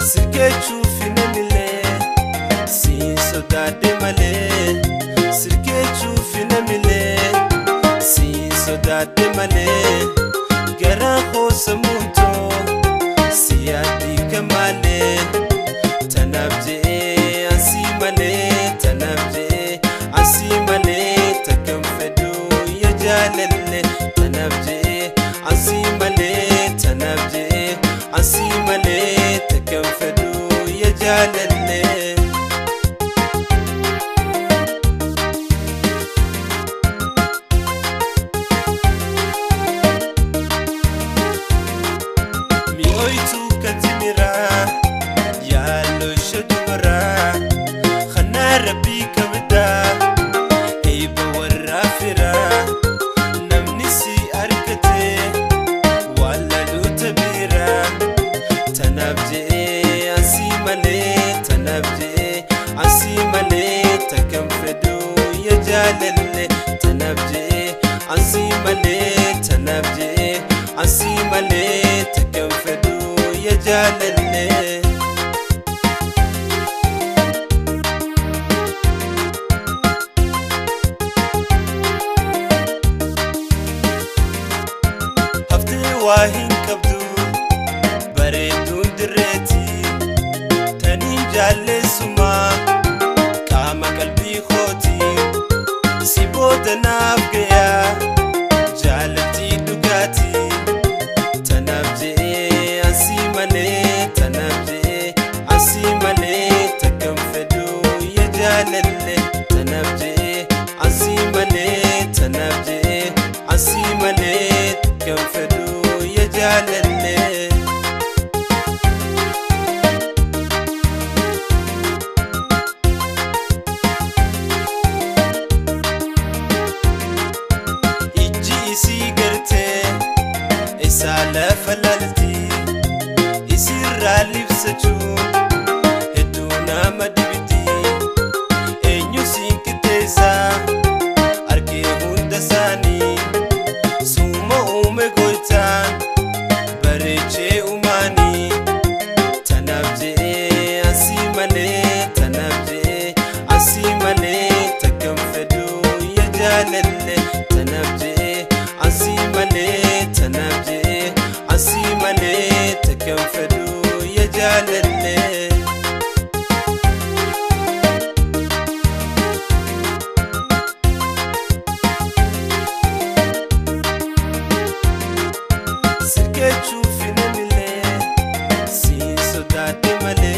Sirkeechuu finamile si sodaadhe malee. Sirkeechuu finamile si sodaadhe malee. Garaa hoosa muutoo si yaadii kamalee. Tanaaf je'ee asii malee, tanaaf je'ee asii malee. Takkan fedhuu ya jaalalle. Tanaaf je'ee asii malee, tanaaf je'ee asii malee. Takkan fedhuu ya jaalalle. Mi'ooytuu katimiraa yaaloo shadubaraa khanaa rabbii kabdaa eeba warraa firaa namni si argatee wallaloota biraa. Tanaaf je'ee asii malee, tanaaf je'ee asii malee. Takkan fedhuu ya jaalalle. Tanaaf je'ee asii malee, tanaaf je'ee asii malee. Takkan fedhuu ya jaalalle. Haftee waa hin qabdu bareeduun dirreetii taniin jaalleessumaa qaama qalbii kootii si booda naaf gayaa jaalaltii dhugaatii. Tanaaf je'ee asii malee, tanaaf je'ee asii malee. Takkan fedhuu ya jaalalle. Tanaaf je'ee asii malee, tanaaf je'ee asii malee. Takkan fedhuu ya jaalalle. Ijji isii gartee isaa lafa laltii isirraa libsachuun hedduu nama dibiti. Eenyu siin qixxeessaa argee hunda isaanii suuma uume gooytaan bareechee uumanii. Tanaaf je'ee asii malee, tanaaf je'ee asii malee. Takkan fedhuu ya jaalalle. Tanaaf je'ee asii malee, tanaaf je'ee asii malee. Takkan fedhuu ya jaalalle. Sirkeechuu finamile si sodaadhe malee.